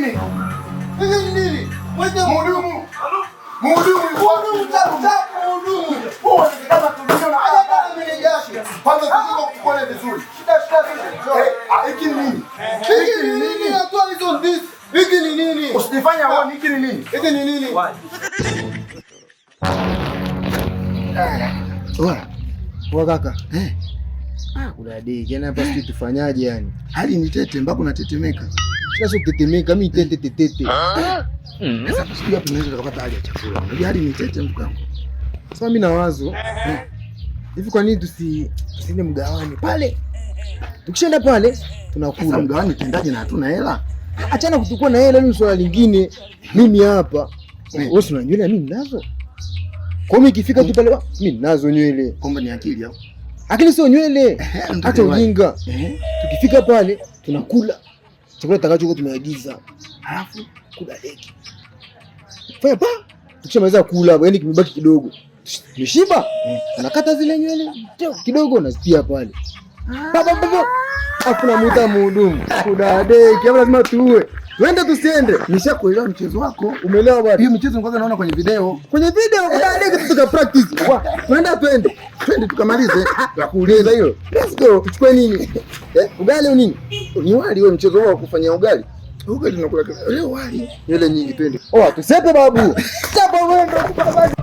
nini? Hiki ni nini? Mwenye mhudumu. Mhudumu. Wewe ni kama tuliona hata mimi jasho. Kwanza tuziko kukuona vizuri. Hiki ni nini? Hiki ni nini? Atoa hizo ndizi. Hiki ni nini? Usifanye hao hiki ni nini? Hiki ni nini? Wa kaka. Kuna deki yani hapa sisi tufanyaje yani? Hali ni tete mpaka unatetemeka. Sasa ukitetemeka mimi tete. Sasa tusikia tunaweza tukapata hali ya chakula. Unajua hali ni tete mkango. Sasa mimi na wazo. Hivi kwa nini tusiende mgawani pale? Tukishaenda pale tunakula. Sasa mgawani tuendaje na hatuna hela? Achana kuchukua na hela ni swala lingine. Mimi hapa. Wewe una nywele mimi ninazo. Kwa mimi ikifika tu pale mimi ninazo nywele. Komba ni akili au? Akili sio nywele. Hata ujinga. Tukifika pale tunakula. Chakula tutakachokuwa tumeagiza. Alafu kula deki. Fanya pa. Tukishamaliza kula, yaani kimebaki kidogo. Umeshiba? Unakata zile nywele kidogo unazitia pale. Baba. Hakuna muda mhudumu. Kuna deki, lazima tuue. Twende tusiende. Nishakuelewa mchezo wako. Umeelewa bwana? Hiyo mchezo kwanza naona kwenye video. Kwenye video kuna deki tuka practice. Twende tukamalize. Tukuuliza hilo. Let's go. Tuchukue nini? Ugali au nini? Ni wali wewe mchezo wako kufanya ugali. Ugali tunakula leo wali. Nywele nyingi twende. Tusepe babu. Chapa wewe ndio kupata.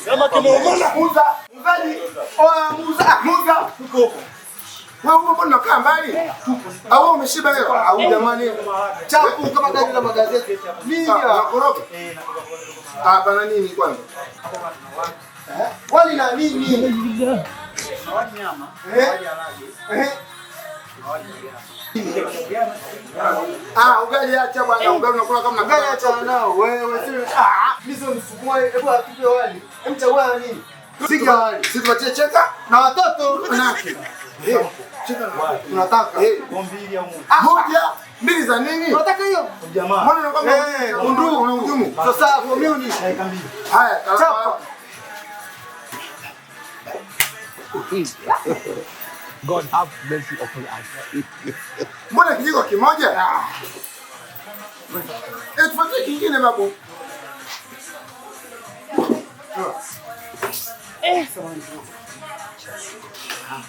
Kama kimeumana muuza. Tuko. Wewe mbona unakaa mbali? Au umeshiba leo? Au jamani. Chapu kama gari la magazeti. Nini koroga? Bana nini kwanza? Wali na nini? wali nyama, wali alage. Ugali acha bwana, ugali unakula kama ugali acha nao. Wewe sisi msukuma, hebu atupe wali. Mchagua nini? Sika wali. Sisi tuachie cheka na watoto wanake. Cheka tunataka. Mbili au moja. Mbili za nini? Tunataka hiyo. Jamaa. Mbona unakwambia undugu na ujumu? Sasa community. Haya, chapa. God have mercy upon us. Mbona kijiko kimoja? Tupatie kingine babu.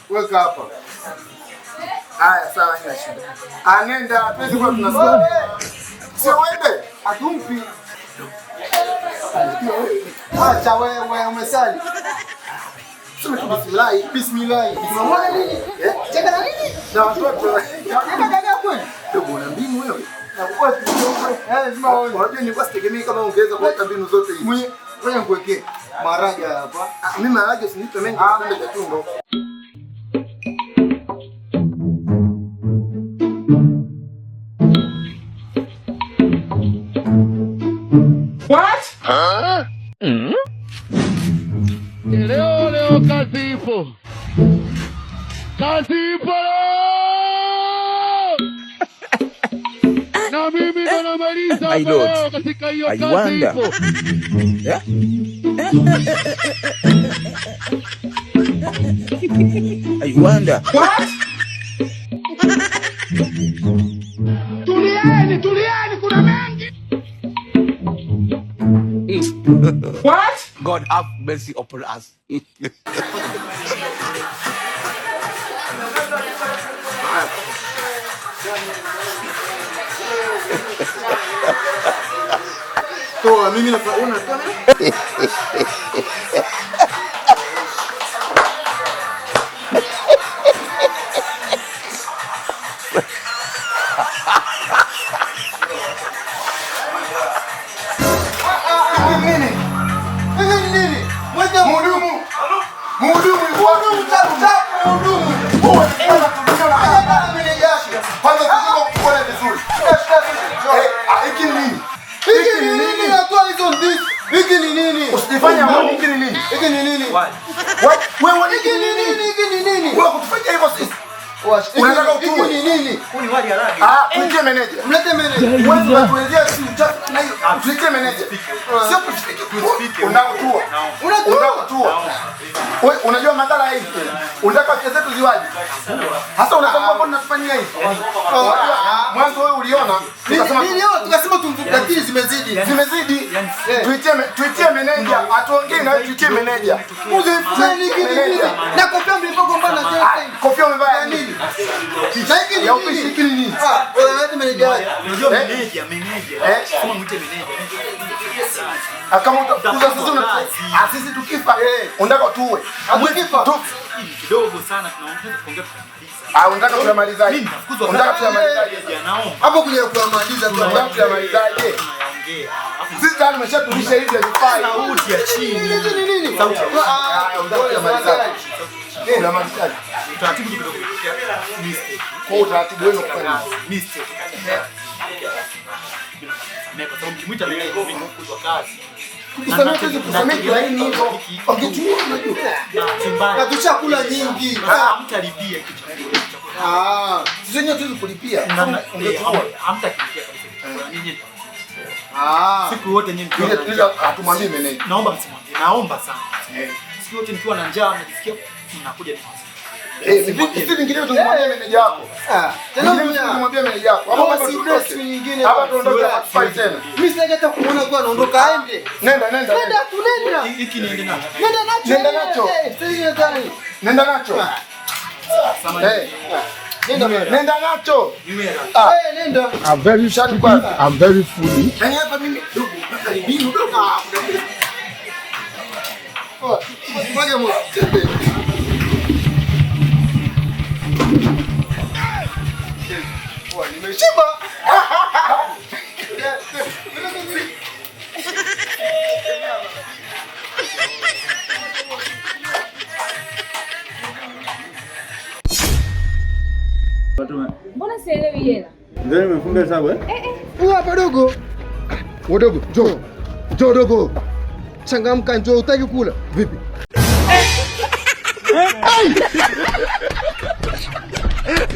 Weka hapa. Haya sawa, haina shida. Anenda, tuweze kwa tunasikia. Sio wewe, atumpi. Acha wewe umesali. Sema bismillah, bismillah. Unaona nini? Cheka na nini? Na watoto. Cheka gaga kweli? Ndio una mbinu wewe. Na kwa lazima wewe. Unajua ni kwa sitegemei kama ungeweza kuleta mbinu zote hizi. Ngoja nikuwekee maharage hapa. Mimi maharage usinipe mengi kwa kwa tumbo. What? Huh? Leo kazi ipo. Kazi ipo. Na mimi ndo namaliza leo katika hiyo kazi ipo. Yeah? I wonder. What? Tulieni kuna mengi. What? God have mercy upon us. Toa mimi nafaona toa. Mhudumu. Kwanza Fanya wewe hiki ni nini? Hiki ni nini? Wewe hiki ni nini? Hiki ni nini? Wewe kutufanya hivyo sisi. Unataka utuwe ni nini? Huni wali harage. Tuite meneja. Mlete meneja. Wewe unatuelezea si uchafu na hiyo. Tuite meneja. Sio tufike. Unaotua. Unaotua. Wewe unajua madhara hivi. Unataka pesa zetu ziwaje? Hasa unataka mbona tunatufanyia hivi? Mwanzo wewe uliona tukasema tumfukatie zimezidi. Zimezidi. Tuitie meneja. Atuongee na tuitie meneja. Uzifanye nini? Na kofia mlipogombana sasa. Kofia umevaa nini? Na hiki ni upishi hiki ni nini? Wewe meneja. Unajua meneja. Kama mwite meneja. Kama utakuza sisi tukifa unataka tuue. Tukifa Kidogo sana tunaongeza kuongea kabisa. Unataka kuyamalizaje? Unataka kuyamalizaje? Hapo kuja kuyamaliza tunataka kuyamalizaje? Tunaongea. Sisi tayari tumeshatulisha hivi vifaa. Sauti ya chini. Nini? Sauti. Unataka kuyamalizaje? Unamalizaje? Utaratibu kidogo mistake. Kwa utaratibu wenu kufanya mistake. Kwa sababu kimwita meneja kwa kazi. Na tushakula nyingi. Mtalipia kitu. Sisi wenyewe tuwezi kulipia. Hamtalipia kabisa. Nyinyi. Siku wote nyinyi hatumwambii meneja. Naomba msimwambie. Naomba sana. Siku wote nikiwa na njaa najisikia mnakuja ni sisi vingine tunamwambia meneja wako. Tena tunamwambia meneja wako. Hapo basi siku nyingine. Hapa tuondoka fight tena. Mimi sitaki hata kuona kwa anaondoka aende. Nenda. Nenda. Hiki niende nacho. Nenda nacho. Nenda nacho. Nenda nacho. Nenda. I'm very foolish. Yaani hapa mimi ndugu, mimi ndugu. Ngoja mmoja. Nimeshiba. Mbona sielewi hela? Ndio nimefunga hesabu Hapa dogo. Wadogo, njoo. Njoo dogo. Changamka njoo, utaki kula. Vipi?